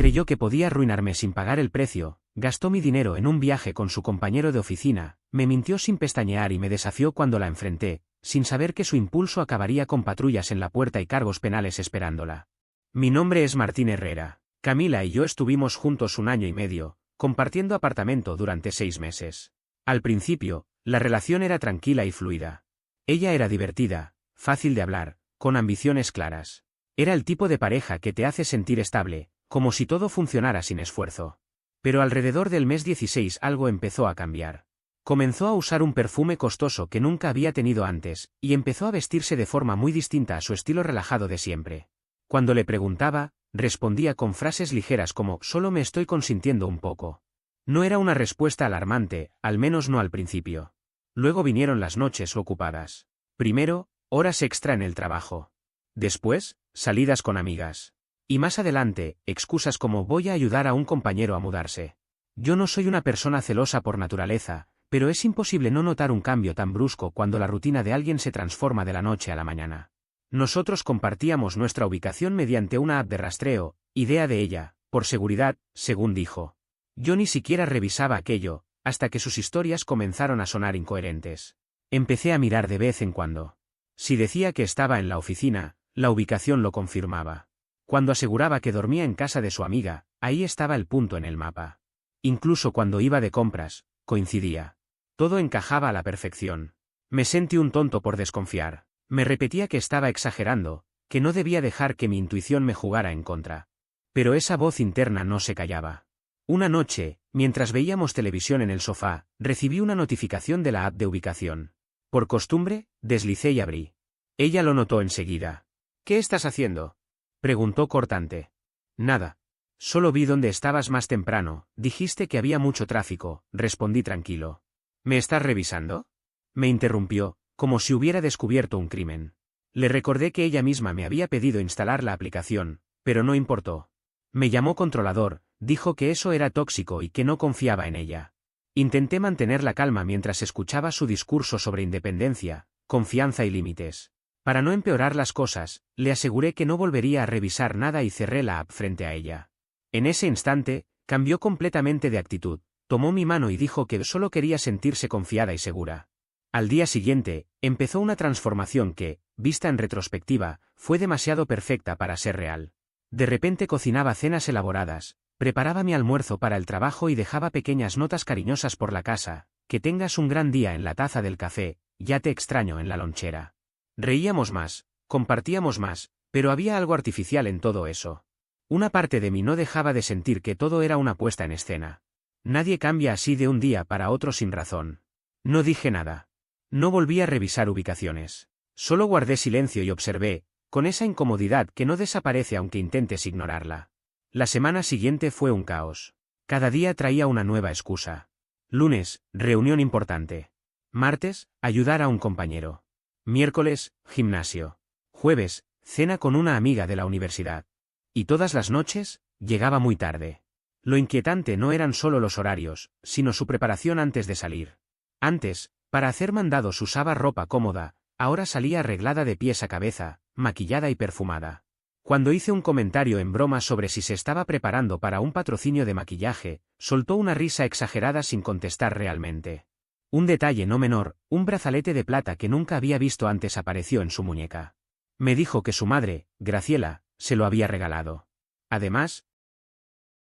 Creyó que podía arruinarme sin pagar el precio, gastó mi dinero en un viaje con su compañero de oficina, me mintió sin pestañear y me desafió cuando la enfrenté, sin saber que su impulso acabaría con patrullas en la puerta y cargos penales esperándola. Mi nombre es Martín Herrera. Camila y yo estuvimos juntos 1 año y medio, compartiendo apartamento durante 6 meses. Al principio, la relación era tranquila y fluida. Ella era divertida, fácil de hablar, con ambiciones claras. Era el tipo de pareja que te hace sentir estable, como si todo funcionara sin esfuerzo. Pero alrededor del mes 16 algo empezó a cambiar. Comenzó a usar un perfume costoso que nunca había tenido antes, y empezó a vestirse de forma muy distinta a su estilo relajado de siempre. Cuando le preguntaba, respondía con frases ligeras como «solo me estoy consintiendo un poco». No era una respuesta alarmante, al menos no al principio. Luego vinieron las noches ocupadas. Primero, horas extra en el trabajo. Después, salidas con amigas. Y más adelante, excusas como «voy a ayudar a un compañero a mudarse». Yo no soy una persona celosa por naturaleza, pero es imposible no notar un cambio tan brusco cuando la rutina de alguien se transforma de la noche a la mañana. Nosotros compartíamos nuestra ubicación mediante una app de rastreo, idea de ella, por seguridad, según dijo. Yo ni siquiera revisaba aquello, hasta que sus historias comenzaron a sonar incoherentes. Empecé a mirar de vez en cuando. Si decía que estaba en la oficina, la ubicación lo confirmaba. Cuando aseguraba que dormía en casa de su amiga, ahí estaba el punto en el mapa. Incluso cuando iba de compras, coincidía. Todo encajaba a la perfección. Me sentí un tonto por desconfiar. Me repetía que estaba exagerando, que no debía dejar que mi intuición me jugara en contra. Pero esa voz interna no se callaba. Una noche, mientras veíamos televisión en el sofá, recibí una notificación de la app de ubicación. Por costumbre, deslicé y abrí. Ella lo notó enseguida. «¿Qué estás haciendo?», preguntó cortante. «Nada. Solo vi dónde estabas más temprano, dijiste que había mucho tráfico», respondí tranquilo. «¿Me estás revisando?», me interrumpió, como si hubiera descubierto un crimen. Le recordé que ella misma me había pedido instalar la aplicación, pero no importó. Me llamó controlador, dijo que eso era tóxico y que no confiaba en ella. Intenté mantener la calma mientras escuchaba su discurso sobre independencia, confianza y límites. Para no empeorar las cosas, le aseguré que no volvería a revisar nada y cerré la app frente a ella. En ese instante, cambió completamente de actitud, tomó mi mano y dijo que solo quería sentirse confiada y segura. Al día siguiente, empezó una transformación que, vista en retrospectiva, fue demasiado perfecta para ser real. De repente cocinaba cenas elaboradas, preparaba mi almuerzo para el trabajo y dejaba pequeñas notas cariñosas por la casa, «que tengas un gran día» en la taza del café, «ya te extraño» en la lonchera. Reíamos más, compartíamos más, pero había algo artificial en todo eso. Una parte de mí no dejaba de sentir que todo era una puesta en escena. Nadie cambia así de un día para otro sin razón. No dije nada. No volví a revisar ubicaciones. Solo guardé silencio y observé, con esa incomodidad que no desaparece aunque intentes ignorarla. La semana siguiente fue un caos. Cada día traía una nueva excusa. Lunes, reunión importante. Martes, ayudar a un compañero. Miércoles, gimnasio. Jueves, cena con una amiga de la universidad. Y todas las noches, llegaba muy tarde. Lo inquietante no eran solo los horarios, sino su preparación antes de salir. Antes, para hacer mandados usaba ropa cómoda, ahora salía arreglada de pies a cabeza, maquillada y perfumada. Cuando hice un comentario en broma sobre si se estaba preparando para un patrocinio de maquillaje, soltó una risa exagerada sin contestar realmente. Un detalle no menor, un brazalete de plata que nunca había visto antes apareció en su muñeca. Me dijo que su madre, Graciela, se lo había regalado. Además,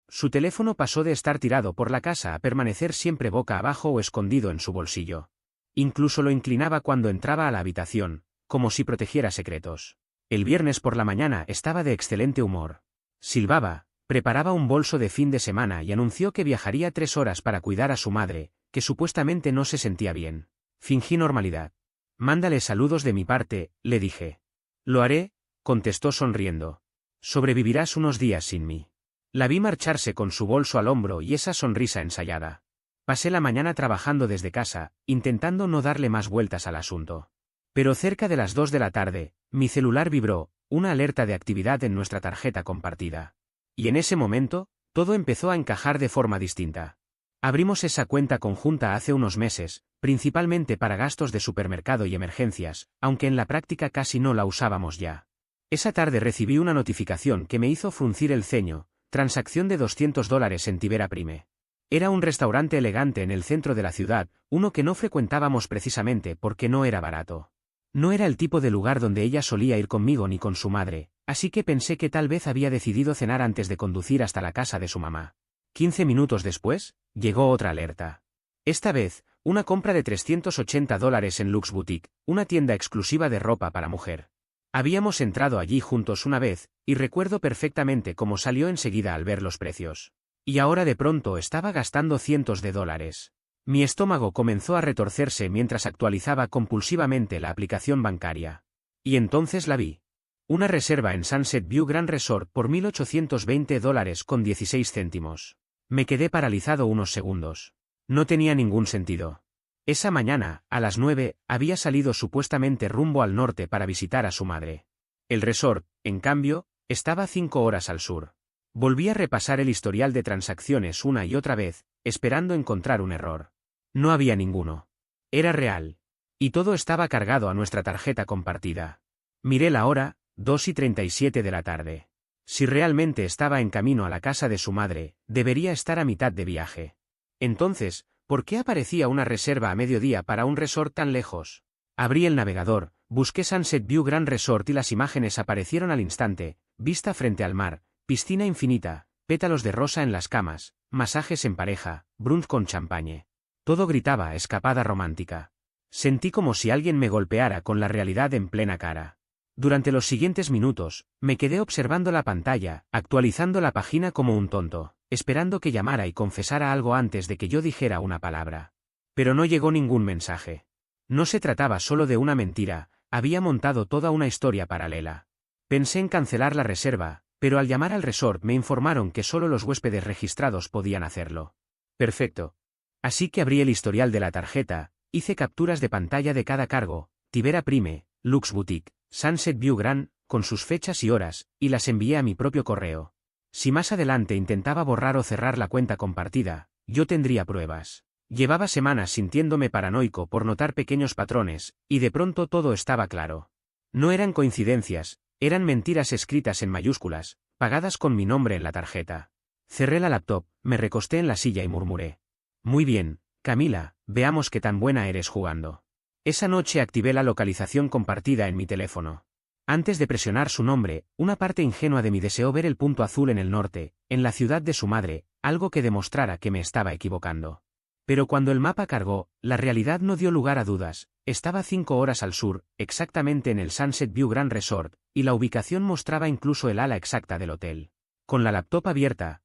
su teléfono pasó de estar tirado por la casa a permanecer siempre boca abajo o escondido en su bolsillo. Incluso lo inclinaba cuando entraba a la habitación, como si protegiera secretos. El viernes por la mañana estaba de excelente humor. Silbaba, preparaba un bolso de fin de semana y anunció que viajaría 3 horas para cuidar a su madre, que supuestamente no se sentía bien. Fingí normalidad. «Mándale saludos de mi parte», le dije. «Lo haré», contestó sonriendo. «Sobrevivirás unos días sin mí». La vi marcharse con su bolso al hombro y esa sonrisa ensayada. Pasé la mañana trabajando desde casa, intentando no darle más vueltas al asunto. Pero cerca de las 2 de la tarde, mi celular vibró, una alerta de actividad en nuestra tarjeta compartida. Y en ese momento, todo empezó a encajar de forma distinta. Abrimos esa cuenta conjunta hace unos meses, principalmente para gastos de supermercado y emergencias, aunque en la práctica casi no la usábamos ya. Esa tarde recibí una notificación que me hizo fruncir el ceño, Transacción de $200 en Tibera Prime. Era un restaurante elegante en el centro de la ciudad, uno que no frecuentábamos precisamente porque no era barato. No era el tipo de lugar donde ella solía ir conmigo ni con su madre, así que pensé que tal vez había decidido cenar antes de conducir hasta la casa de su mamá. 15 minutos después, llegó otra alerta. Esta vez, una compra de $380 en Lux Boutique, una tienda exclusiva de ropa para mujer. Habíamos entrado allí juntos una vez, y recuerdo perfectamente cómo salió enseguida al ver los precios. Y ahora de pronto estaba gastando cientos de dólares. Mi estómago comenzó a retorcerse mientras actualizaba compulsivamente la aplicación bancaria. Y entonces la vi. Una reserva en Sunset View Grand Resort por $1,820 con 16 céntimos. Me quedé paralizado unos segundos. No tenía ningún sentido. Esa mañana, a las 9, había salido supuestamente rumbo al norte para visitar a su madre. El resort, en cambio, estaba 5 horas al sur. Volví a repasar el historial de transacciones una y otra vez, esperando encontrar un error. No había ninguno. Era real. Y todo estaba cargado a nuestra tarjeta compartida. Miré la hora, 2:37 de la tarde. Si realmente estaba en camino a la casa de su madre, debería estar a mitad de viaje. Entonces, ¿por qué aparecía una reserva a mediodía para un resort tan lejos? Abrí el navegador, busqué Sunset View Grand Resort y las imágenes aparecieron al instante: vista frente al mar, piscina infinita, pétalos de rosa en las camas, masajes en pareja, brunch con champagne. Todo gritaba escapada romántica. Sentí como si alguien me golpeara con la realidad en plena cara. Durante los siguientes minutos, me quedé observando la pantalla, actualizando la página como un tonto, esperando que llamara y confesara algo antes de que yo dijera una palabra. Pero no llegó ningún mensaje. No se trataba solo de una mentira, había montado toda una historia paralela. Pensé en cancelar la reserva, pero al llamar al resort me informaron que solo los huéspedes registrados podían hacerlo. Perfecto. Así que abrí el historial de la tarjeta, hice capturas de pantalla de cada cargo: Tibera Prime, Lux Boutique, Sunset View Grand, con sus fechas y horas, y las envié a mi propio correo. Si más adelante intentaba borrar o cerrar la cuenta compartida, yo tendría pruebas. Llevaba semanas sintiéndome paranoico por notar pequeños patrones, y de pronto todo estaba claro. No eran coincidencias, eran mentiras escritas en mayúsculas, pagadas con mi nombre en la tarjeta. Cerré la laptop, me recosté en la silla y murmuré: muy bien, Camila, veamos qué tan buena eres jugando. Esa noche activé la localización compartida en mi teléfono. Antes de presionar su nombre, una parte ingenua de mí deseó ver el punto azul en el norte, en la ciudad de su madre, algo que demostrara que me estaba equivocando. Pero cuando el mapa cargó, la realidad no dio lugar a dudas: estaba 5 horas al sur, exactamente en el Sunset View Grand Resort, y la ubicación mostraba incluso el ala exacta del hotel. Con la laptop abierta,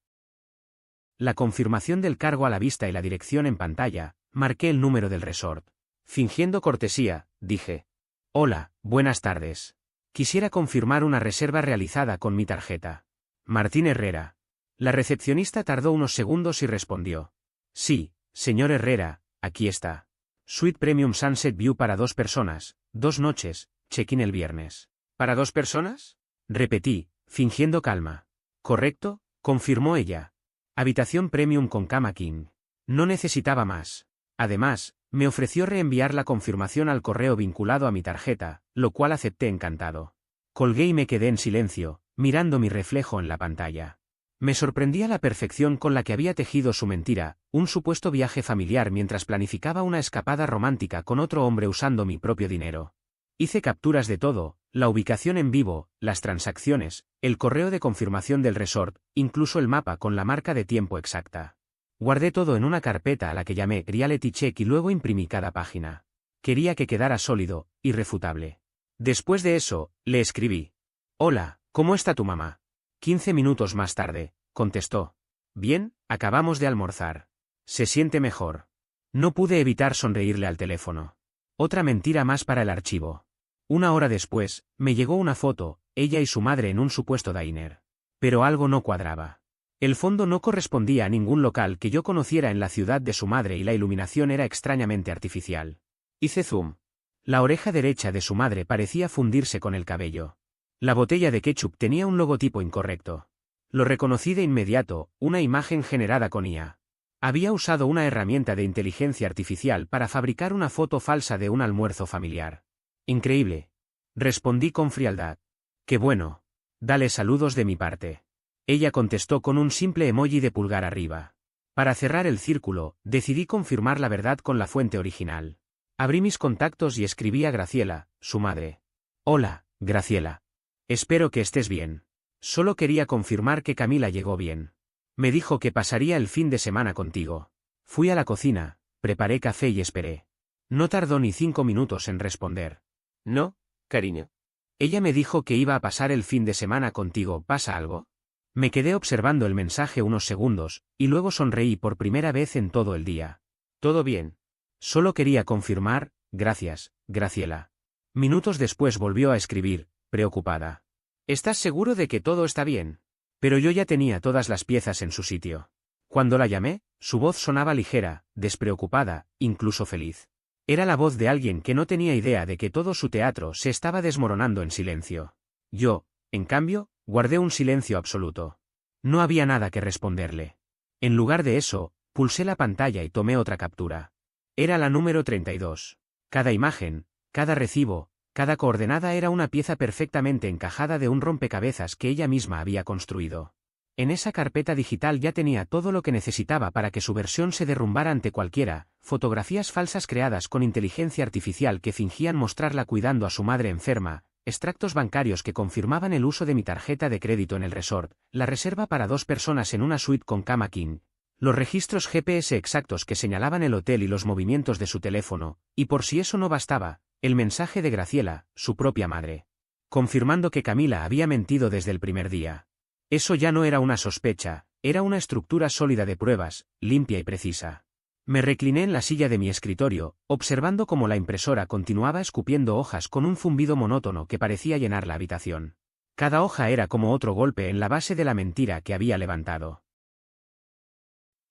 la confirmación del cargo a la vista y la dirección en pantalla, marqué el número del resort. Fingiendo cortesía, dije: hola, buenas tardes. Quisiera confirmar una reserva realizada con mi tarjeta. Martín Herrera. La recepcionista tardó unos segundos y respondió: sí, señor Herrera, aquí está. Suite Premium Sunset View para 2 personas, 2 noches, check-in el viernes. ¿Para 2 personas? Repetí, fingiendo calma. Correcto, confirmó ella. Habitación premium con cama king. No necesitaba más. Además, me ofreció reenviar la confirmación al correo vinculado a mi tarjeta, lo cual acepté encantado. Colgué y me quedé en silencio, mirando mi reflejo en la pantalla. Me sorprendía la perfección con la que había tejido su mentira, un supuesto viaje familiar mientras planificaba una escapada romántica con otro hombre usando mi propio dinero. Hice capturas de todo: la ubicación en vivo, las transacciones, el correo de confirmación del resort, incluso el mapa con la marca de tiempo exacta. Guardé todo en una carpeta a la que llamé Reality Check y luego imprimí cada página. Quería que quedara sólido, irrefutable. Después de eso, le escribí: hola, ¿cómo está tu mamá? 15 minutos más tarde, contestó: bien, acabamos de almorzar. ¿Se siente mejor? No pude evitar sonreírle al teléfono. Otra mentira más para el archivo. 1 hora después, me llegó una foto, ella y su madre en un supuesto diner. Pero algo no cuadraba. El fondo no correspondía a ningún local que yo conociera en la ciudad de su madre y la iluminación era extrañamente artificial. Hice zoom. La oreja derecha de su madre parecía fundirse con el cabello. La botella de ketchup tenía un logotipo incorrecto. Lo reconocí de inmediato: una imagen generada con IA. Había usado una herramienta de inteligencia artificial para fabricar una foto falsa de un almuerzo familiar. Increíble. Respondí con frialdad. Qué bueno. Dale saludos de mi parte. Ella contestó con un simple emoji de pulgar arriba. Para cerrar el círculo, decidí confirmar la verdad con la fuente original. Abrí mis contactos y escribí a Graciela, su madre. Hola, Graciela. Espero que estés bien. Solo quería confirmar que Camila llegó bien. Me dijo que pasaría el fin de semana contigo. Fui a la cocina, preparé café y esperé. No tardó ni 5 minutos en responder. No, cariño. Ella me dijo que iba a pasar el fin de semana contigo. ¿Pasa algo? Me quedé observando el mensaje unos segundos, y luego sonreí por primera vez en todo el día. Todo bien. Solo quería confirmar, gracias, Graciela. Minutos después volvió a escribir, preocupada. ¿Estás seguro de que todo está bien? Pero yo ya tenía todas las piezas en su sitio. Cuando la llamé, su voz sonaba ligera, despreocupada, incluso feliz. Era la voz de alguien que no tenía idea de que todo su teatro se estaba desmoronando en silencio. Yo, en cambio, guardé un silencio absoluto. No había nada que responderle. En lugar de eso, pulsé la pantalla y tomé otra captura. Era la número 32. Cada imagen, cada recibo, cada coordenada era una pieza perfectamente encajada de un rompecabezas que ella misma había construido. En esa carpeta digital ya tenía todo lo que necesitaba para que su versión se derrumbara ante cualquiera: fotografías falsas creadas con inteligencia artificial que fingían mostrarla cuidando a su madre enferma, extractos bancarios que confirmaban el uso de mi tarjeta de crédito en el resort, la reserva para 2 personas en una suite con cama king, los registros GPS exactos que señalaban el hotel y los movimientos de su teléfono, y por si eso no bastaba, el mensaje de Graciela, su propia madre, confirmando que Camila había mentido desde el primer día. Eso ya no era una sospecha, era una estructura sólida de pruebas, limpia y precisa. Me recliné en la silla de mi escritorio, observando cómo la impresora continuaba escupiendo hojas con un zumbido monótono que parecía llenar la habitación. Cada hoja era como otro golpe en la base de la mentira que había levantado.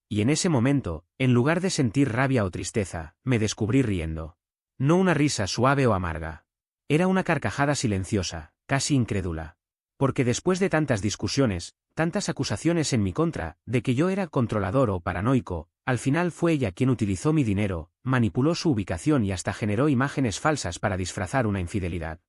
Y en ese momento, en lugar de sentir rabia o tristeza, me descubrí riendo. No una risa suave o amarga. Era una carcajada silenciosa, casi incrédula. Porque después de tantas discusiones, tantas acusaciones en mi contra, de que yo era controlador o paranoico, al final fue ella quien utilizó mi dinero, manipuló su ubicación y hasta generó imágenes falsas para disfrazar una infidelidad.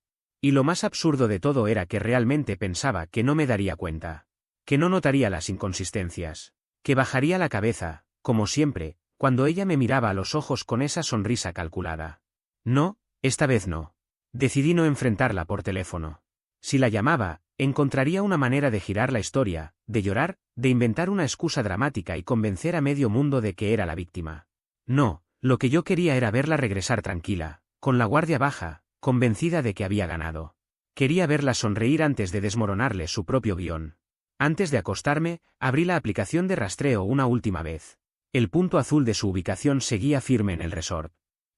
Y lo más absurdo de todo era que realmente pensaba que no me daría cuenta. Que no notaría las inconsistencias. Que bajaría la cabeza, como siempre, cuando ella me miraba a los ojos con esa sonrisa calculada. No, esta vez no. Decidí no enfrentarla por teléfono. Si la llamaba, encontraría una manera de girar la historia, de llorar, de inventar una excusa dramática y convencer a medio mundo de que era la víctima. No, lo que yo quería era verla regresar tranquila, con la guardia baja, convencida de que había ganado. Quería verla sonreír antes de desmoronarle su propio guión. Antes de acostarme, abrí la aplicación de rastreo una última vez. El punto azul de su ubicación seguía firme en el resort.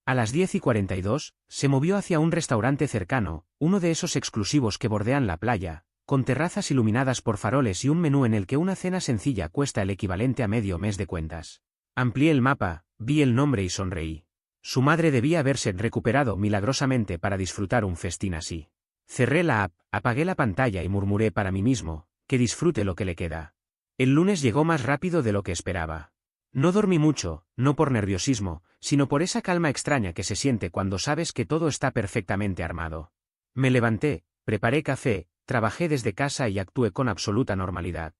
A las 10:42, se movió hacia un restaurante cercano, uno de esos exclusivos que bordean la playa, con terrazas iluminadas por faroles y un menú en el que una cena sencilla cuesta el equivalente a medio mes de cuentas. Amplié el mapa, vi el nombre y sonreí. Su madre debía haberse recuperado milagrosamente para disfrutar un festín así. Cerré la app, apagué la pantalla y murmuré para mí mismo, que disfrute lo que le queda. El lunes llegó más rápido de lo que esperaba. No dormí mucho, no por nerviosismo, sino por esa calma extraña que se siente cuando sabes que todo está perfectamente armado. Me levanté, preparé café, trabajé desde casa y actué con absoluta normalidad.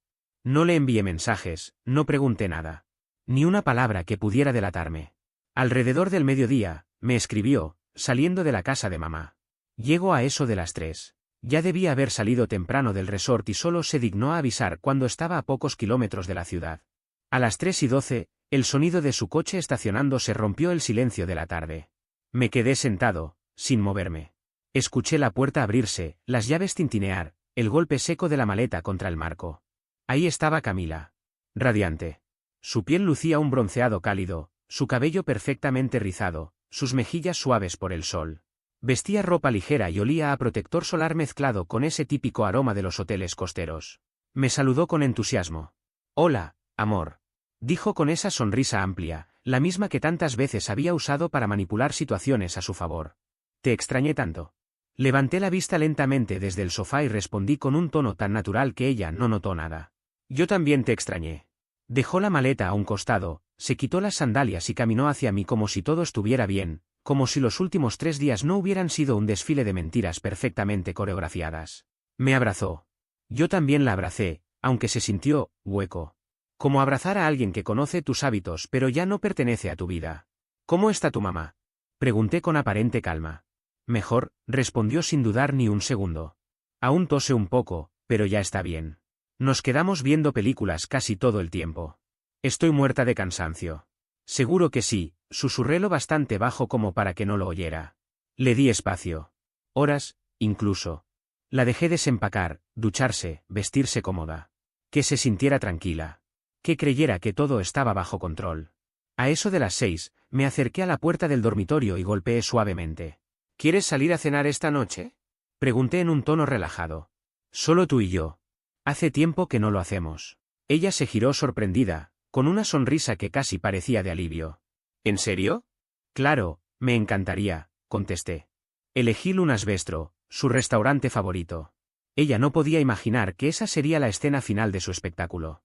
No le envié mensajes, no pregunté nada. Ni una palabra que pudiera delatarme. Alrededor del mediodía, me escribió, saliendo de la casa de mamá. Llego a eso de las 3. Ya debía haber salido temprano del resort y solo se dignó a avisar cuando estaba a pocos kilómetros de la ciudad. A las 3:12, el sonido de su coche estacionando se rompió el silencio de la tarde. Me quedé sentado, sin moverme. Escuché la puerta abrirse, las llaves tintinear, el golpe seco de la maleta contra el marco. Ahí estaba Camila. Radiante. Su piel lucía un bronceado cálido, su cabello perfectamente rizado, sus mejillas suaves por el sol. Vestía ropa ligera y olía a protector solar mezclado con ese típico aroma de los hoteles costeros. Me saludó con entusiasmo. Hola, amor. Dijo con esa sonrisa amplia, la misma que tantas veces había usado para manipular situaciones a su favor. Te extrañé tanto. Levanté la vista lentamente desde el sofá y respondí con un tono tan natural que ella no notó nada. Yo también te extrañé. Dejó la maleta a un costado, se quitó las sandalias y caminó hacia mí como si todo estuviera bien, como si los últimos 3 días no hubieran sido un desfile de mentiras perfectamente coreografiadas. Me abrazó. Yo también la abracé, aunque se sintió hueco. Como abrazar a alguien que conoce tus hábitos pero ya no pertenece a tu vida. ¿Cómo está tu mamá? Pregunté con aparente calma. Mejor, respondió sin dudar ni un segundo. Aún tose un poco, pero ya está bien. Nos quedamos viendo películas casi todo el tiempo. Estoy muerta de cansancio. Seguro que sí, susurré lo bastante bajo como para que no lo oyera. Le di espacio. Horas, incluso. La dejé desempacar, ducharse, vestirse cómoda. Que se sintiera tranquila. Que creyera que todo estaba bajo control. A eso de las 6, me acerqué a la puerta del dormitorio y golpeé suavemente. ¿Quieres salir a cenar esta noche? Pregunté en un tono relajado. Solo tú y yo. Hace tiempo que no lo hacemos. Ella se giró sorprendida, con una sonrisa que casi parecía de alivio. ¿En serio? Claro, me encantaría, contesté. Elegí Lunas Bistro, su restaurante favorito. Ella no podía imaginar que esa sería la escena final de su espectáculo.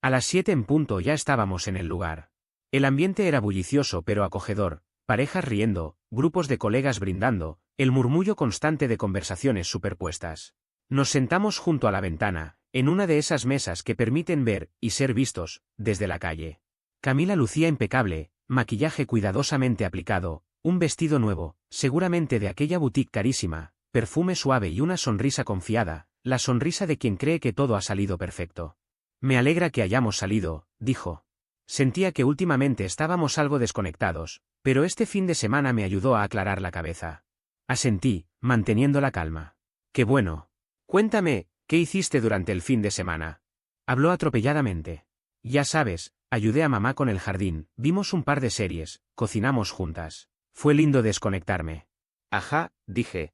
A las 7 en punto ya estábamos en el lugar. El ambiente era bullicioso pero acogedor, parejas riendo, grupos de colegas brindando, el murmullo constante de conversaciones superpuestas. Nos sentamos junto a la ventana, en una de esas mesas que permiten ver y ser vistos desde la calle. Camila lucía impecable, maquillaje cuidadosamente aplicado, un vestido nuevo, seguramente de aquella boutique carísima, perfume suave y una sonrisa confiada, la sonrisa de quien cree que todo ha salido perfecto. Me alegra que hayamos salido, dijo. Sentía que últimamente estábamos algo desconectados, pero este fin de semana me ayudó a aclarar la cabeza. Asentí, manteniendo la calma. Qué bueno. Cuéntame, ¿qué hiciste durante el fin de semana? Habló atropelladamente. Ya sabes, ayudé a mamá con el jardín, vimos un par de series, cocinamos juntas. Fue lindo desconectarme. Ajá, dije.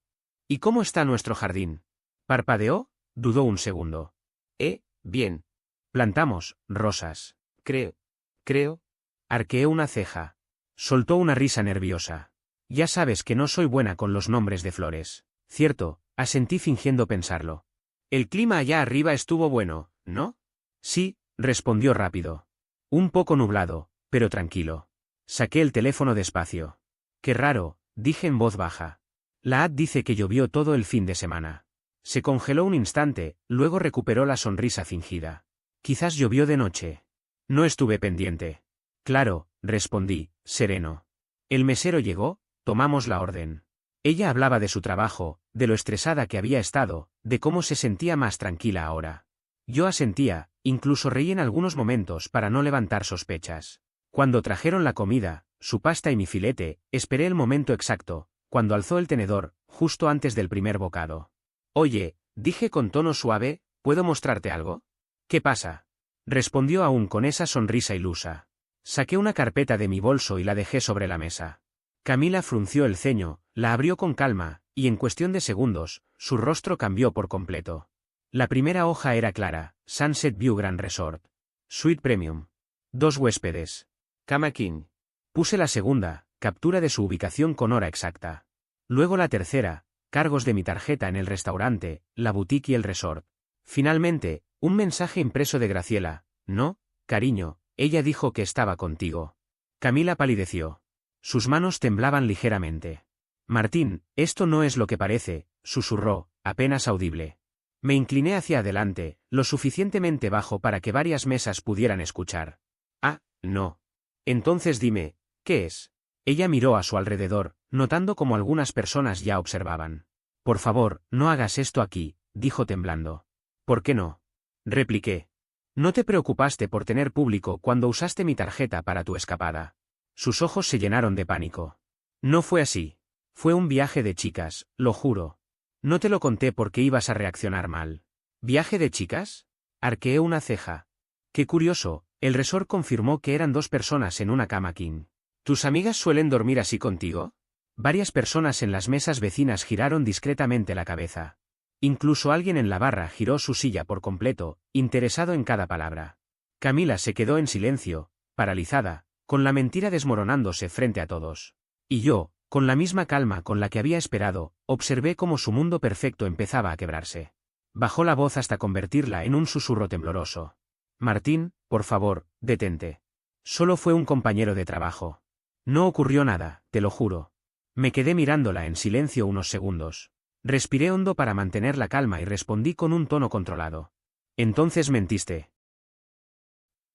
¿Y cómo está nuestro jardín? ¿Parpadeó? Dudó un segundo. Bien. Plantamos rosas. Creo. Arqueé una ceja. Soltó una risa nerviosa. Ya sabes que no soy buena con los nombres de flores. Cierto, asentí fingiendo pensarlo. El clima allá arriba estuvo bueno, ¿no? Sí, respondió rápido. Un poco nublado, pero tranquilo. Saqué el teléfono despacio. Qué raro, dije en voz baja. La app dice que llovió todo el fin de semana. Se congeló un instante, luego recuperó la sonrisa fingida. Quizás llovió de noche. No estuve pendiente. Claro, respondí, sereno. El mesero llegó, tomamos la orden. Ella hablaba de su trabajo, de lo estresada que había estado, de cómo se sentía más tranquila ahora. Yo asentía, incluso reí en algunos momentos para no levantar sospechas. Cuando trajeron la comida, su pasta y mi filete, esperé el momento exacto, cuando alzó el tenedor, justo antes del primer bocado. Oye, dije con tono suave, ¿puedo mostrarte algo? ¿Qué pasa? Respondió aún con esa sonrisa ilusa. Saqué una carpeta de mi bolso y la dejé sobre la mesa. Camila frunció el ceño, la abrió con calma, y en cuestión de segundos, su rostro cambió por completo. La primera hoja era clara, Sunset View Grand Resort. Suite Premium. 2 huéspedes. Cama King. Puse la segunda, captura de su ubicación con hora exacta. Luego la tercera, cargos de mi tarjeta en el restaurante, la boutique y el resort. Finalmente, un mensaje impreso de Graciela. No, cariño, ella dijo que estaba contigo. Camila palideció. Sus manos temblaban ligeramente. Martín, esto no es lo que parece, susurró, apenas audible. Me incliné hacia adelante, lo suficientemente bajo para que varias mesas pudieran escuchar. Ah, no. Entonces dime, ¿qué es? Ella miró a su alrededor, notando como algunas personas ya observaban. Por favor, no hagas esto aquí, dijo temblando. ¿Por qué no? Repliqué. No te preocupaste por tener público cuando usaste mi tarjeta para tu escapada. Sus ojos se llenaron de pánico. No fue así. Fue un viaje de chicas, lo juro. No te lo conté porque ibas a reaccionar mal. ¿Viaje de chicas? Arqueé una ceja. Qué curioso, el resort confirmó que eran 2 personas en una cama king. ¿Tus amigas suelen dormir así contigo? Varias personas en las mesas vecinas giraron discretamente la cabeza. Incluso alguien en la barra giró su silla por completo, interesado en cada palabra. Camila se quedó en silencio, paralizada, con la mentira desmoronándose frente a todos. Y yo, con la misma calma con la que había esperado, observé cómo su mundo perfecto empezaba a quebrarse. Bajó la voz hasta convertirla en un susurro tembloroso. Martín, por favor, detente. Solo fue un compañero de trabajo. No ocurrió nada, te lo juro. Me quedé mirándola en silencio unos segundos. Respiré hondo para mantener la calma y respondí con un tono controlado. Entonces mentiste.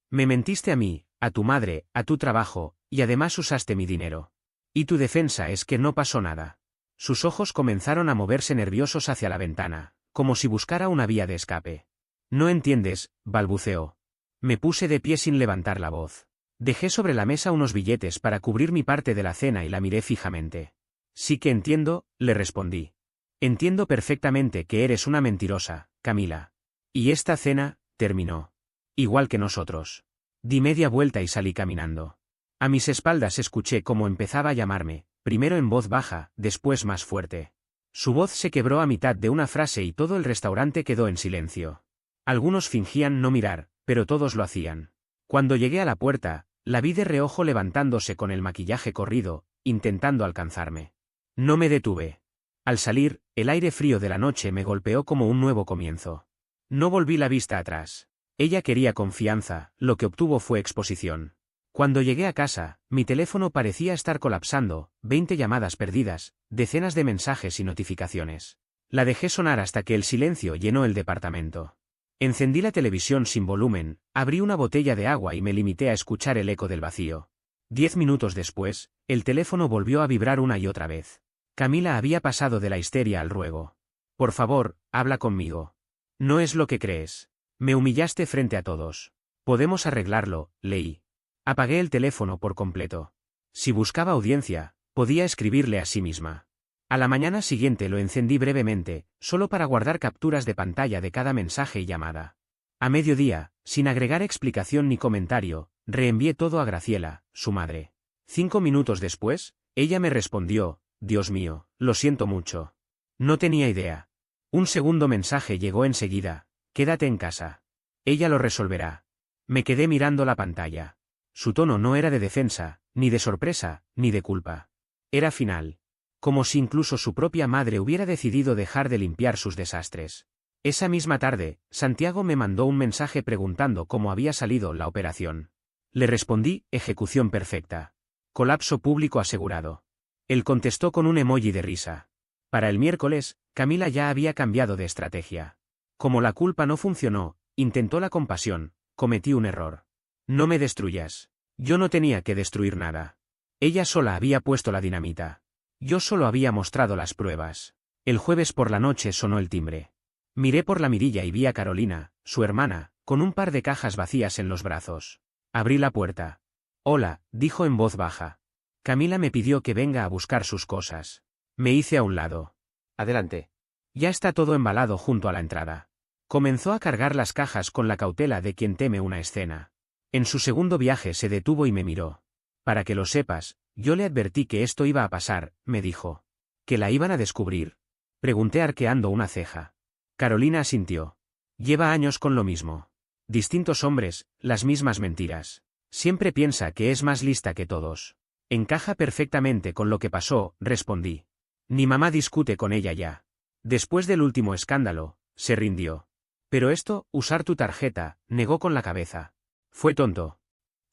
Me mentiste a mí, a tu madre, a tu trabajo, y además usaste mi dinero. Y tu defensa es que no pasó nada. Sus ojos comenzaron a moverse nerviosos hacia la ventana, como si buscara una vía de escape. No entiendes, balbuceó. Me puse de pie sin levantar la voz. Dejé sobre la mesa unos billetes para cubrir mi parte de la cena y la miré fijamente. Sí que entiendo, le respondí. Entiendo perfectamente que eres una mentirosa, Camila. Y esta cena, terminó. Igual que nosotros. Di media vuelta y salí caminando. A mis espaldas escuché cómo empezaba a llamarme, primero en voz baja, después más fuerte. Su voz se quebró a mitad de una frase y todo el restaurante quedó en silencio. Algunos fingían no mirar, pero todos lo hacían. Cuando llegué a la puerta, la vi de reojo levantándose con el maquillaje corrido, intentando alcanzarme. No me detuve. Al salir, el aire frío de la noche me golpeó como un nuevo comienzo. No volví la vista atrás. Ella quería confianza, lo que obtuvo fue exposición. Cuando llegué a casa, mi teléfono parecía estar colapsando, 20 llamadas perdidas, decenas de mensajes y notificaciones. La dejé sonar hasta que el silencio llenó el departamento. Encendí la televisión sin volumen, abrí una botella de agua y me limité a escuchar el eco del vacío. 10 minutos después, el teléfono volvió a vibrar una y otra vez. Camila había pasado de la histeria al ruego. Por favor, habla conmigo. No es lo que crees. Me humillaste frente a todos. Podemos arreglarlo, leí. Apagué el teléfono por completo. Si buscaba audiencia, podía escribirle a sí misma. A la mañana siguiente lo encendí brevemente, solo para guardar capturas de pantalla de cada mensaje y llamada. A mediodía, sin agregar explicación ni comentario, reenvié todo a Graciela, su madre. 5 minutos después, ella me respondió, Dios mío, lo siento mucho. No tenía idea. Un segundo mensaje llegó enseguida, quédate en casa. Ella lo resolverá. Me quedé mirando la pantalla. Su tono no era de defensa, ni de sorpresa, ni de culpa. Era final. Como si incluso su propia madre hubiera decidido dejar de limpiar sus desastres. Esa misma tarde, Santiago me mandó un mensaje preguntando cómo había salido la operación. Le respondí, ejecución perfecta. Colapso público asegurado. Él contestó con un emoji de risa. Para el miércoles, Camila ya había cambiado de estrategia. Como la culpa no funcionó, intentó la compasión, cometí un error. No me destruyas. Yo no tenía que destruir nada. Ella sola había puesto la dinamita. Yo solo había mostrado las pruebas. El jueves por la noche sonó el timbre. Miré por la mirilla y vi a Carolina, su hermana, con un par de cajas vacías en los brazos. Abrí la puerta. Hola, dijo en voz baja. Camila me pidió que venga a buscar sus cosas. Me hice a un lado. Adelante. Ya está todo embalado junto a la entrada. Comenzó a cargar las cajas con la cautela de quien teme una escena. En su segundo viaje se detuvo y me miró. Para que lo sepas, yo le advertí que esto iba a pasar, me dijo. ¿Que la iban a descubrir? Pregunté arqueando una ceja. Carolina asintió. Lleva años con lo mismo. Distintos hombres, las mismas mentiras. Siempre piensa que es más lista que todos. Encaja perfectamente con lo que pasó, respondí. Ni mamá discute con ella ya. Después del último escándalo, se rindió. Pero esto, usar tu tarjeta, negó con la cabeza. Fue tonto.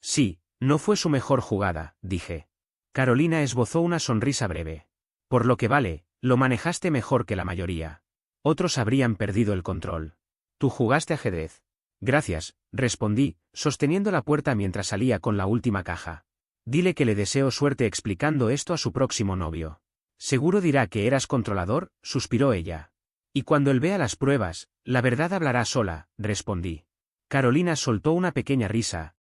Sí, no fue su mejor jugada, dije. Carolina esbozó una sonrisa breve. Por lo que vale, lo manejaste mejor que la mayoría. Otros habrían perdido el control. Tú jugaste ajedrez. Gracias, respondí, sosteniendo la puerta mientras salía con la última caja. Dile que le deseo suerte explicando esto a su próximo novio. Seguro dirá que eras controlador, suspiró ella. Y cuando él vea las pruebas, la verdad hablará sola, respondí. Carolina soltó una pequeña risa.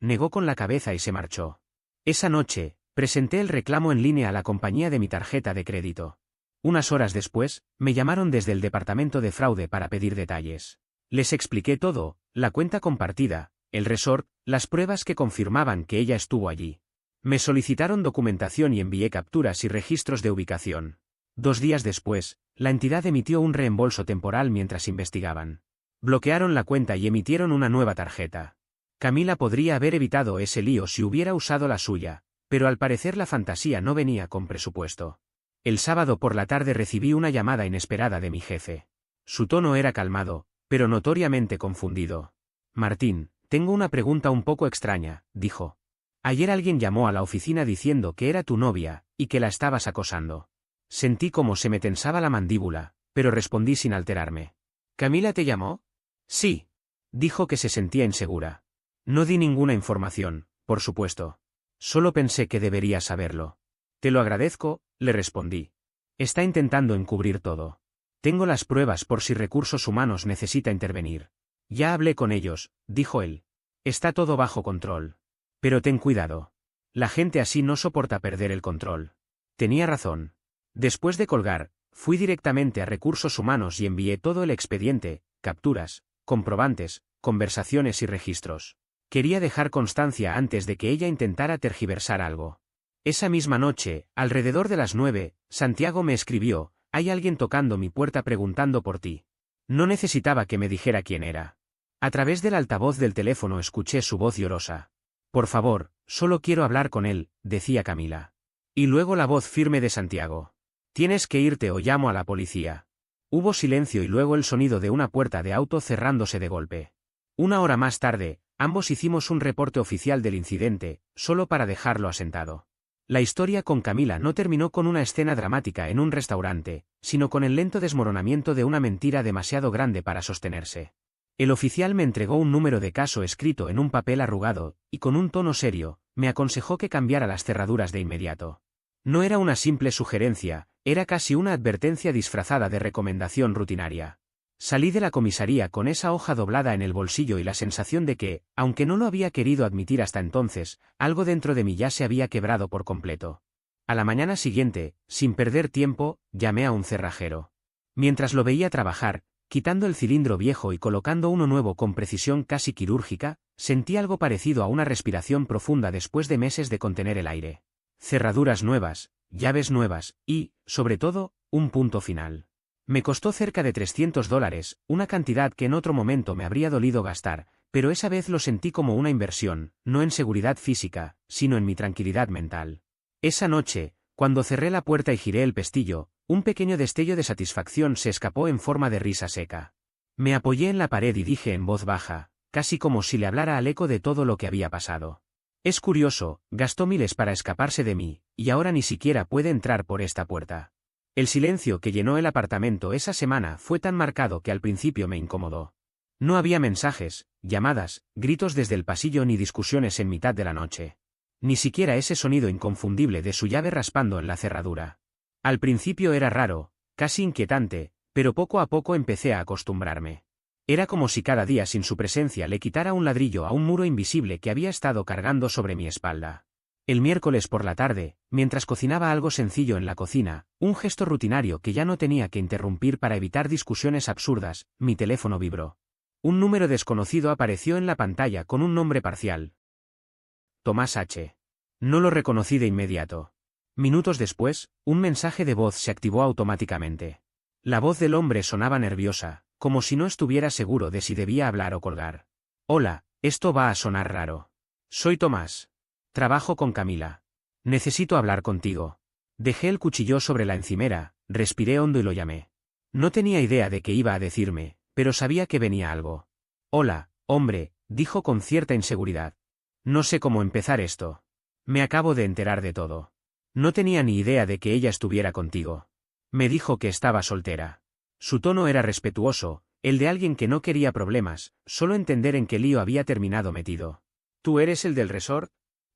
Negó con la cabeza y se marchó. Esa noche, presenté el reclamo en línea a la compañía de mi tarjeta de crédito. Unas horas después, me llamaron desde el departamento de fraude para pedir detalles. Les expliqué todo, la cuenta compartida, el resort, las pruebas que confirmaban que ella estuvo allí. Me solicitaron documentación y envié capturas y registros de ubicación. 2 días después, la entidad emitió un reembolso temporal mientras investigaban. Bloquearon la cuenta y emitieron una nueva tarjeta. Camila podría haber evitado ese lío si hubiera usado la suya, pero al parecer la fantasía no venía con presupuesto. El sábado por la tarde recibí una llamada inesperada de mi jefe. Su tono era calmado, pero notoriamente confundido. Martín, tengo una pregunta un poco extraña, dijo. Ayer alguien llamó a la oficina diciendo que era tu novia, y que la estabas acosando. Sentí como se me tensaba la mandíbula, pero respondí sin alterarme. ¿Camila te llamó? Sí. Dijo que se sentía insegura. No di ninguna información, por supuesto. Solo pensé que debería saberlo. Te lo agradezco, le respondí. Está intentando encubrir todo. Tengo las pruebas por si Recursos Humanos necesita intervenir. Ya hablé con ellos, dijo él. Está todo bajo control. Pero ten cuidado. La gente así no soporta perder el control. Tenía razón. Después de colgar, fui directamente a Recursos Humanos y envié todo el expediente, capturas, comprobantes, conversaciones y registros. Quería dejar constancia antes de que ella intentara tergiversar algo. Esa misma noche, alrededor de las 9, Santiago me escribió: «Hay alguien tocando mi puerta preguntando por ti». No necesitaba que me dijera quién era. A través del altavoz del teléfono escuché su voz llorosa. «Por favor, solo quiero hablar con él», decía Camila. Y luego la voz firme de Santiago. «Tienes que irte o llamo a la policía». Hubo silencio y luego el sonido de una puerta de auto cerrándose de golpe. Una hora más tarde, ambos hicimos un reporte oficial del incidente, solo para dejarlo asentado. La historia con Camila no terminó con una escena dramática en un restaurante, sino con el lento desmoronamiento de una mentira demasiado grande para sostenerse. El oficial me entregó un número de caso escrito en un papel arrugado, y con un tono serio, me aconsejó que cambiara las cerraduras de inmediato. No era una simple sugerencia, era casi una advertencia disfrazada de recomendación rutinaria. Salí de la comisaría con esa hoja doblada en el bolsillo y la sensación de que, aunque no lo había querido admitir hasta entonces, algo dentro de mí ya se había quebrado por completo. A la mañana siguiente, sin perder tiempo, llamé a un cerrajero. Mientras lo veía trabajar, quitando el cilindro viejo y colocando uno nuevo con precisión casi quirúrgica, sentí algo parecido a una respiración profunda después de meses de contener el aire. Cerraduras nuevas, llaves nuevas y, sobre todo, un punto final. Me costó cerca de $300, una cantidad que en otro momento me habría dolido gastar, pero esa vez lo sentí como una inversión, no en seguridad física, sino en mi tranquilidad mental. Esa noche, cuando cerré la puerta y giré el pestillo, un pequeño destello de satisfacción se escapó en forma de risa seca. Me apoyé en la pared y dije en voz baja, casi como si le hablara al eco de todo lo que había pasado. Es curioso, gastó miles para escaparse de mí, y ahora ni siquiera puede entrar por esta puerta. El silencio que llenó el apartamento esa semana fue tan marcado que al principio me incomodó. No había mensajes, llamadas, gritos desde el pasillo ni discusiones en mitad de la noche. Ni siquiera ese sonido inconfundible de su llave raspando en la cerradura. Al principio era raro, casi inquietante, pero poco a poco empecé a acostumbrarme. Era como si cada día sin su presencia le quitara un ladrillo a un muro invisible que había estado cargando sobre mi espalda. El miércoles por la tarde, mientras cocinaba algo sencillo en la cocina, un gesto rutinario que ya no tenía que interrumpir para evitar discusiones absurdas, mi teléfono vibró. Un número desconocido apareció en la pantalla con un nombre parcial. Tomás H. No lo reconocí de inmediato. Minutos después, un mensaje de voz se activó automáticamente. La voz del hombre sonaba nerviosa, como si no estuviera seguro de si debía hablar o colgar. Hola, esto va a sonar raro. Soy Tomás. Trabajo con Camila. Necesito hablar contigo. Dejé el cuchillo sobre la encimera, respiré hondo y lo llamé. No tenía idea de qué iba a decirme, pero sabía que venía algo. Hola, hombre, dijo con cierta inseguridad. No sé cómo empezar esto. Me acabo de enterar de todo. No tenía ni idea de que ella estuviera contigo. Me dijo que estaba soltera. Su tono era respetuoso, el de alguien que no quería problemas, solo entender en qué lío había terminado metido. ¿Tú eres el del resort?,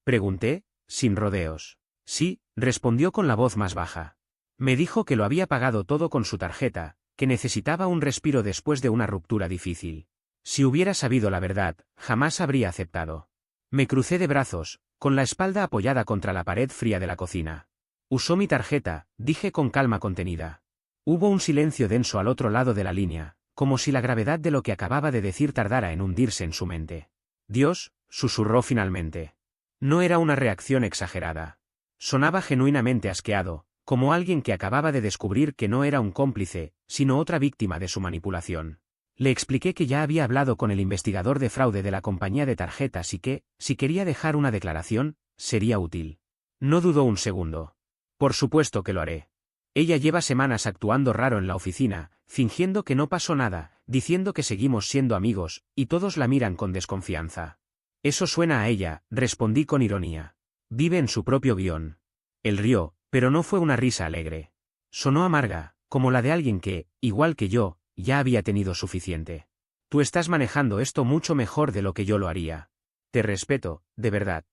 pregunté, sin rodeos. Sí, respondió con la voz más baja. Me dijo que lo había pagado todo con su tarjeta, que necesitaba un respiro después de una ruptura difícil. Si hubiera sabido la verdad, jamás habría aceptado. Me crucé de brazos, con la espalda apoyada contra la pared fría de la cocina. Usó mi tarjeta, dije con calma contenida. Hubo un silencio denso al otro lado de la línea, como si la gravedad de lo que acababa de decir tardara en hundirse en su mente. Dios, susurró finalmente. No era una reacción exagerada. Sonaba genuinamente asqueado, como alguien que acababa de descubrir que no era un cómplice, sino otra víctima de su manipulación. Le expliqué que ya había hablado con el investigador de fraude de la compañía de tarjetas y que, si quería dejar una declaración, sería útil. No dudó un segundo. Por supuesto que lo haré. Ella lleva semanas actuando raro en la oficina, fingiendo que no pasó nada, diciendo que seguimos siendo amigos, y todos la miran con desconfianza. Eso suena a ella, respondí con ironía. Vive en su propio guión. Él rió, pero no fue una risa alegre. Sonó amarga, como la de alguien que, igual que yo, ya había tenido suficiente. Tú estás manejando esto mucho mejor de lo que yo lo haría. Te respeto, de verdad.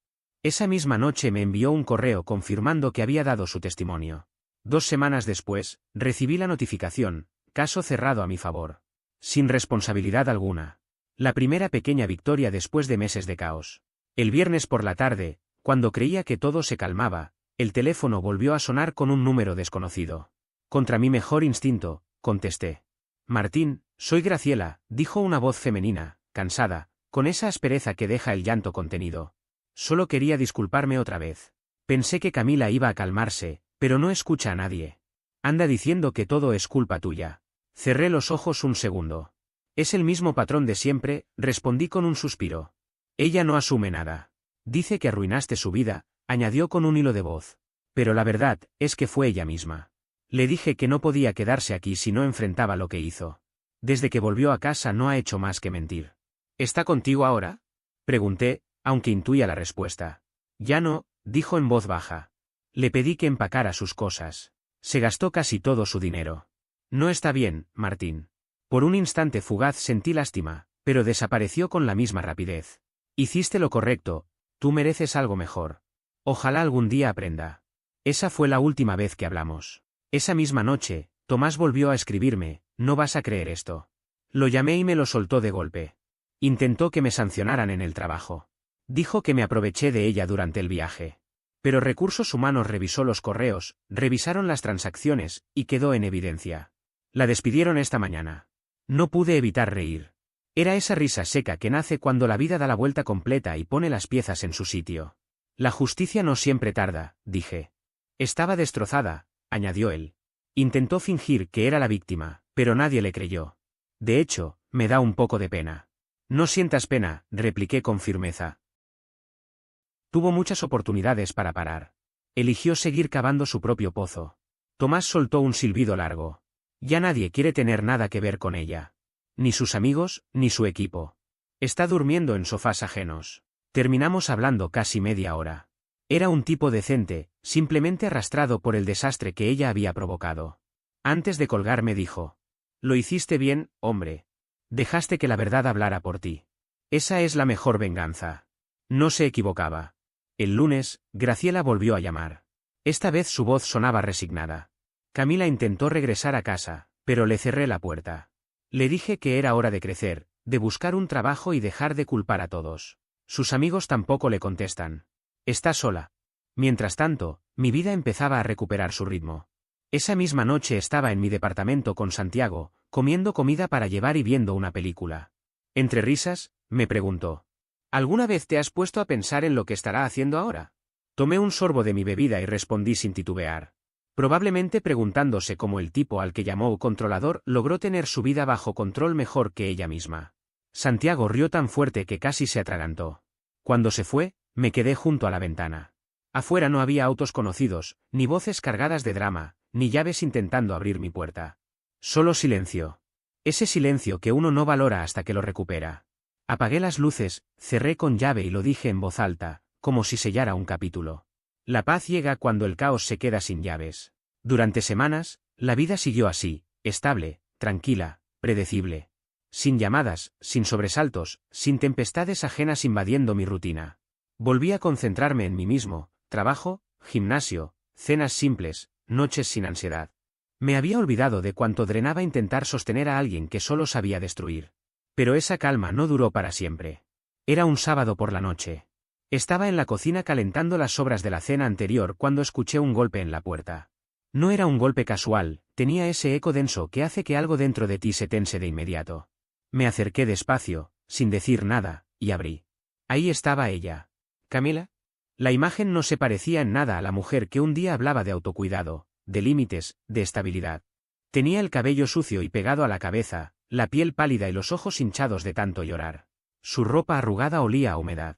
Esa misma noche me envió un correo confirmando que había dado su testimonio. 2 semanas después, recibí la notificación, caso cerrado a mi favor. Sin responsabilidad alguna. La primera pequeña victoria después de meses de caos. El viernes por la tarde, cuando creía que todo se calmaba, el teléfono volvió a sonar con un número desconocido. Contra mi mejor instinto, contesté. Martín, soy Graciela, dijo una voz femenina, cansada, con esa aspereza que deja el llanto contenido. Solo quería disculparme otra vez. Pensé que Camila iba a calmarse, pero no escucha a nadie. Anda diciendo que todo es culpa tuya. Cerré los ojos un segundo. Es el mismo patrón de siempre, respondí con un suspiro. Ella no asume nada. Dice que arruinaste su vida, añadió con un hilo de voz. Pero la verdad es que fue ella misma. Le dije que no podía quedarse aquí si no enfrentaba lo que hizo. Desde que volvió a casa no ha hecho más que mentir. ¿Está contigo ahora? Pregunté, aunque intuía la respuesta. Ya no, dijo en voz baja. Le pedí que empacara sus cosas. Se gastó casi todo su dinero. No está bien, Martín. Por un instante fugaz sentí lástima, pero desapareció con la misma rapidez. Hiciste lo correcto, tú mereces algo mejor. Ojalá algún día aprenda. Esa fue la última vez que hablamos. Esa misma noche, Tomás volvió a escribirme, no vas a creer esto. Lo llamé y me lo soltó de golpe. Intentó que me sancionaran en el trabajo. Dijo que me aproveché de ella durante el viaje. Pero Recursos Humanos revisó los correos, revisaron las transacciones, y quedó en evidencia. La despidieron esta mañana. No pude evitar reír. Era esa risa seca que nace cuando la vida da la vuelta completa y pone las piezas en su sitio. La justicia no siempre tarda, dije. Estaba destrozada, añadió él. Intentó fingir que era la víctima, pero nadie le creyó. De hecho, me da un poco de pena. No sientas pena, repliqué con firmeza. Tuvo muchas oportunidades para parar. Eligió seguir cavando su propio pozo. Tomás soltó un silbido largo. Ya nadie quiere tener nada que ver con ella. Ni sus amigos, ni su equipo. Está durmiendo en sofás ajenos. Terminamos hablando casi media hora. Era un tipo decente, simplemente arrastrado por el desastre que ella había provocado. Antes de colgar me dijo. Lo hiciste bien, hombre. Dejaste que la verdad hablara por ti. Esa es la mejor venganza. No se equivocaba. El lunes, Graciela volvió a llamar. Esta vez su voz sonaba resignada. Camila intentó regresar a casa, pero le cerré la puerta. Le dije que era hora de crecer, de buscar un trabajo y dejar de culpar a todos. Sus amigos tampoco le contestan. Está sola. Mientras tanto, mi vida empezaba a recuperar su ritmo. Esa misma noche estaba en mi departamento con Santiago, comiendo comida para llevar y viendo una película. Entre risas, me preguntó. ¿Alguna vez te has puesto a pensar en lo que estará haciendo ahora? Tomé un sorbo de mi bebida y respondí sin titubear. Probablemente preguntándose cómo el tipo al que llamó controlador logró tener su vida bajo control mejor que ella misma. Santiago rió tan fuerte que casi se atragantó. Cuando se fue, me quedé junto a la ventana. Afuera no había autos conocidos, ni voces cargadas de drama, ni llaves intentando abrir mi puerta. Solo silencio. Ese silencio que uno no valora hasta que lo recupera. Apagué las luces, cerré con llave y lo dije en voz alta, como si sellara un capítulo. La paz llega cuando el caos se queda sin llaves. Durante semanas, la vida siguió así, estable, tranquila, predecible. Sin llamadas, sin sobresaltos, sin tempestades ajenas invadiendo mi rutina. Volví a concentrarme en mí mismo, trabajo, gimnasio, cenas simples, noches sin ansiedad. Me había olvidado de cuánto drenaba intentar sostener a alguien que solo sabía destruir. Pero esa calma no duró para siempre. Era un sábado por la noche. Estaba en la cocina calentando las sobras de la cena anterior cuando escuché un golpe en la puerta. No era un golpe casual, tenía ese eco denso que hace que algo dentro de ti se tense de inmediato. Me acerqué despacio, sin decir nada, y abrí. Ahí estaba ella. ¿Camila? La imagen no se parecía en nada a la mujer que un día hablaba de autocuidado, de límites, de estabilidad. Tenía el cabello sucio y pegado a la cabeza, la piel pálida y los ojos hinchados de tanto llorar. Su ropa arrugada olía a humedad.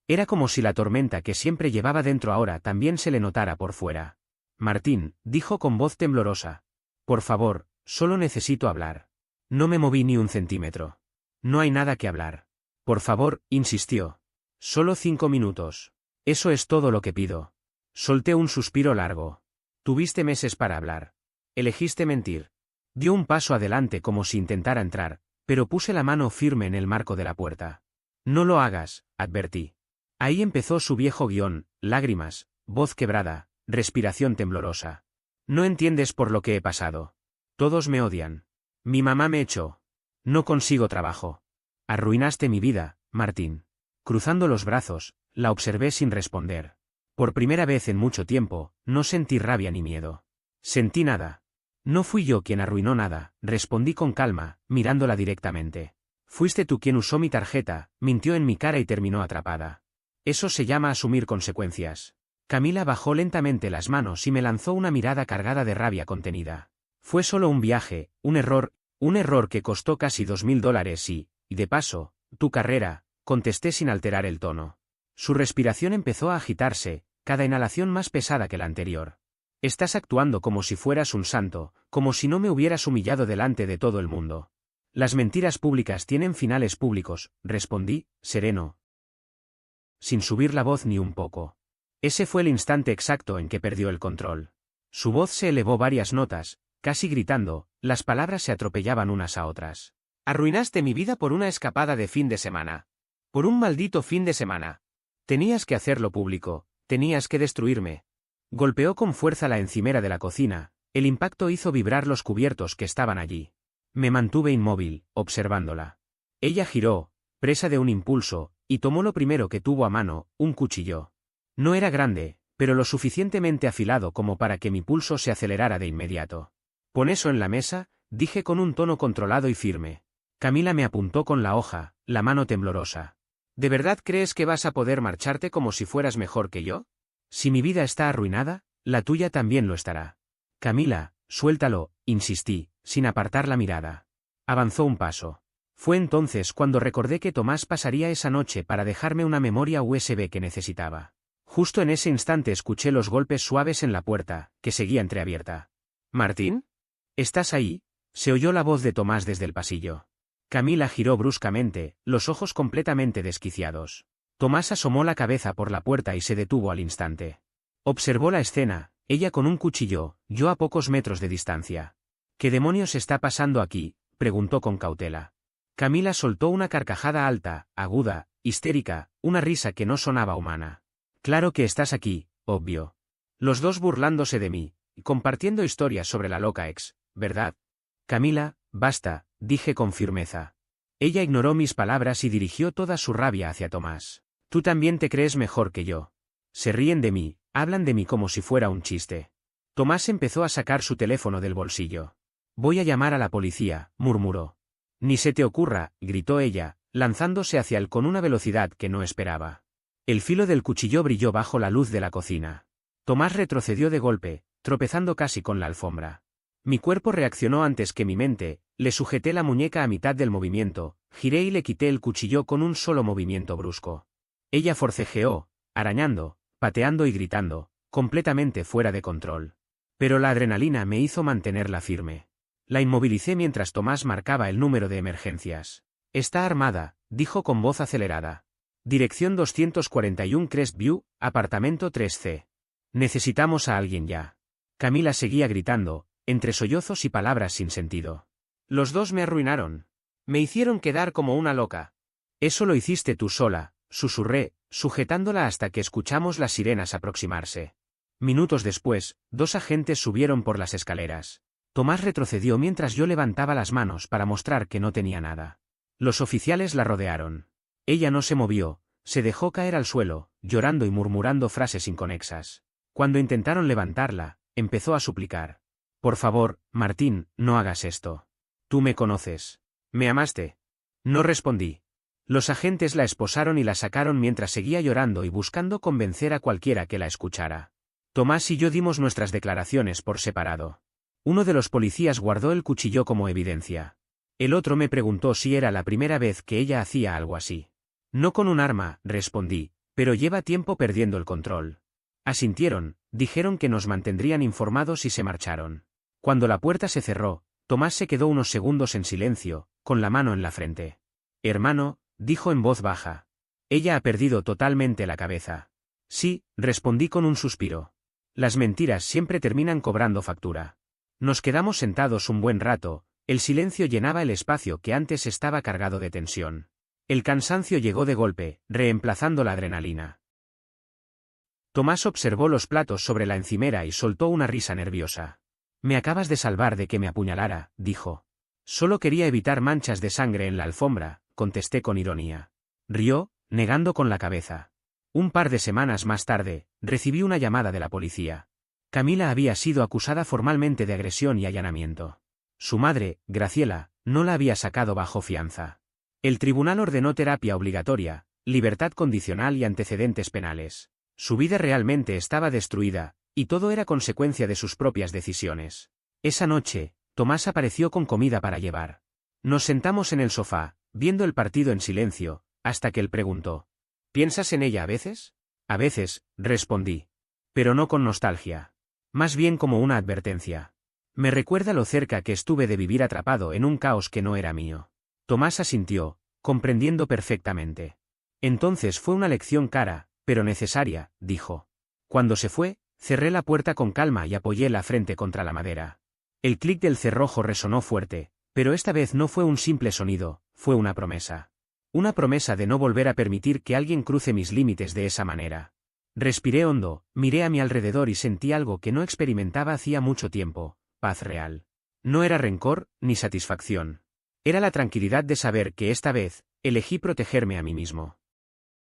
Era como si la tormenta que siempre llevaba dentro ahora también se le notara por fuera. Martín, dijo con voz temblorosa. Por favor, solo necesito hablar. No me moví ni un centímetro. No hay nada que hablar. Por favor, insistió. Solo 5 minutos. Eso es todo lo que pido. Solté un suspiro largo. Tuviste meses para hablar. Elegiste mentir. Dio un paso adelante como si intentara entrar, pero puse la mano firme en el marco de la puerta. No lo hagas, advertí. Ahí empezó su viejo guión, lágrimas, voz quebrada, respiración temblorosa. No entiendes por lo que he pasado. Todos me odian. Mi mamá me echó. No consigo trabajo. Arruinaste mi vida, Martín. Cruzando los brazos, la observé sin responder. Por primera vez en mucho tiempo, no sentí rabia ni miedo. Sentí nada. No fui yo quien arruinó nada, respondí con calma, mirándola directamente. Fuiste tú quien usó mi tarjeta, mintió en mi cara y terminó atrapada. Eso se llama asumir consecuencias. Camila bajó lentamente las manos y me lanzó una mirada cargada de rabia contenida. Fue solo un viaje, un error que costó casi $2000 y, de paso, tu carrera, contesté sin alterar el tono. Su respiración empezó a agitarse, cada inhalación más pesada que la anterior. Estás actuando como si fueras un santo, como si no me hubieras humillado delante de todo el mundo. Las mentiras públicas tienen finales públicos, respondí, sereno, sin subir la voz ni un poco. Ese fue el instante exacto en que perdió el control. Su voz se elevó varias notas, casi gritando, las palabras se atropellaban unas a otras. Arruinaste mi vida por una escapada de fin de semana. Por un maldito fin de semana. Tenías que hacerlo público, tenías que destruirme. Golpeó con fuerza la encimera de la cocina, el impacto hizo vibrar los cubiertos que estaban allí. Me mantuve inmóvil, observándola. Ella giró, presa de un impulso, y tomó lo primero que tuvo a mano, un cuchillo. No era grande, pero lo suficientemente afilado como para que mi pulso se acelerara de inmediato. Pon eso en la mesa, dije con un tono controlado y firme. Camila me apuntó con la hoja, la mano temblorosa. ¿De verdad crees que vas a poder marcharte como si fueras mejor que yo? Si mi vida está arruinada, la tuya también lo estará. Camila, suéltalo, insistí, sin apartar la mirada. Avanzó un paso. Fue entonces cuando recordé que Tomás pasaría esa noche para dejarme una memoria USB que necesitaba. Justo en ese instante escuché los golpes suaves en la puerta, que seguía entreabierta. ¿Martín? ¿Estás ahí? Se oyó la voz de Tomás desde el pasillo. Camila giró bruscamente, los ojos completamente desquiciados. Tomás asomó la cabeza por la puerta y se detuvo al instante. Observó la escena, ella con un cuchillo, yo a pocos metros de distancia. ¿Qué demonios está pasando aquí?, preguntó con cautela. Camila soltó una carcajada alta, aguda, histérica, una risa que no sonaba humana. Claro que estás aquí, obvio. Los dos burlándose de mí, compartiendo historias sobre la loca ex, ¿verdad? Camila, basta, dije con firmeza. Ella ignoró mis palabras y dirigió toda su rabia hacia Tomás. Tú también te crees mejor que yo. Se ríen de mí, hablan de mí como si fuera un chiste. Tomás empezó a sacar su teléfono del bolsillo. Voy a llamar a la policía, murmuró. Ni se te ocurra, gritó ella, lanzándose hacia él con una velocidad que no esperaba. El filo del cuchillo brilló bajo la luz de la cocina. Tomás retrocedió de golpe, tropezando casi con la alfombra. Mi cuerpo reaccionó antes que mi mente, le sujeté la muñeca a mitad del movimiento, giré y le quité el cuchillo con un solo movimiento brusco. Ella forcejeó, arañando, pateando y gritando, completamente fuera de control. Pero la adrenalina me hizo mantenerla firme. La inmovilicé mientras Tomás marcaba el número de emergencias. Está armada, dijo con voz acelerada. Dirección 241 Crestview, apartamento 3C. Necesitamos a alguien ya. Camila seguía gritando, entre sollozos y palabras sin sentido. Los dos me arruinaron. Me hicieron quedar como una loca. Eso lo hiciste tú sola, susurré, sujetándola hasta que escuchamos las sirenas aproximarse. Minutos después, dos agentes subieron por las escaleras. Tomás retrocedió mientras yo levantaba las manos para mostrar que no tenía nada. Los oficiales la rodearon. Ella no se movió, se dejó caer al suelo, llorando y murmurando frases inconexas. Cuando intentaron levantarla, empezó a suplicar. Por favor, Martín, no hagas esto. Tú me conoces. ¿Me amaste? No respondí. Los agentes la esposaron y la sacaron mientras seguía llorando y buscando convencer a cualquiera que la escuchara. Tomás y yo dimos nuestras declaraciones por separado. Uno de los policías guardó el cuchillo como evidencia. El otro me preguntó si era la primera vez que ella hacía algo así. No con un arma, respondí, pero lleva tiempo perdiendo el control. Asintieron, dijeron que nos mantendrían informados y se marcharon. Cuando la puerta se cerró, Tomás se quedó unos segundos en silencio, con la mano en la frente. Hermano, dijo en voz baja. Ella ha perdido totalmente la cabeza. Sí, respondí con un suspiro. Las mentiras siempre terminan cobrando factura. Nos quedamos sentados un buen rato, El silencio llenaba el espacio que antes estaba cargado de tensión. El cansancio llegó de golpe, reemplazando la adrenalina. Tomás observó los platos sobre la encimera y soltó una risa nerviosa. «Me acabas de salvar de que me apuñalara», dijo. «Solo quería evitar manchas de sangre en la alfombra», contesté con ironía. Rió, negando con la cabeza. Un par de semanas más tarde, recibí una llamada de la policía. Camila había sido acusada formalmente de agresión y allanamiento. Su madre, Graciela, no la había sacado bajo fianza. El tribunal ordenó terapia obligatoria, libertad condicional y antecedentes penales. Su vida realmente estaba destruida, y todo era consecuencia de sus propias decisiones. Esa noche, Tomás apareció con comida para llevar. Nos sentamos en el sofá, viendo el partido en silencio, hasta que él preguntó: «¿Piensas en ella a veces?» «A veces», respondí. «Pero no con nostalgia. Más bien como una advertencia. Me recuerda lo cerca que estuve de vivir atrapado en un caos que no era mío». Tomás asintió, comprendiendo perfectamente. «Entonces fue una lección cara, pero necesaria», dijo. Cuando se fue, cerré la puerta con calma y apoyé la frente contra la madera. El clic del cerrojo resonó fuerte, pero esta vez no fue un simple sonido, fue una promesa. Una promesa de no volver a permitir que alguien cruce mis límites de esa manera. Respiré hondo, miré a mi alrededor y sentí algo que no experimentaba hacía mucho tiempo: paz real. No era rencor, ni satisfacción. Era la tranquilidad de saber que esta vez, elegí protegerme a mí mismo.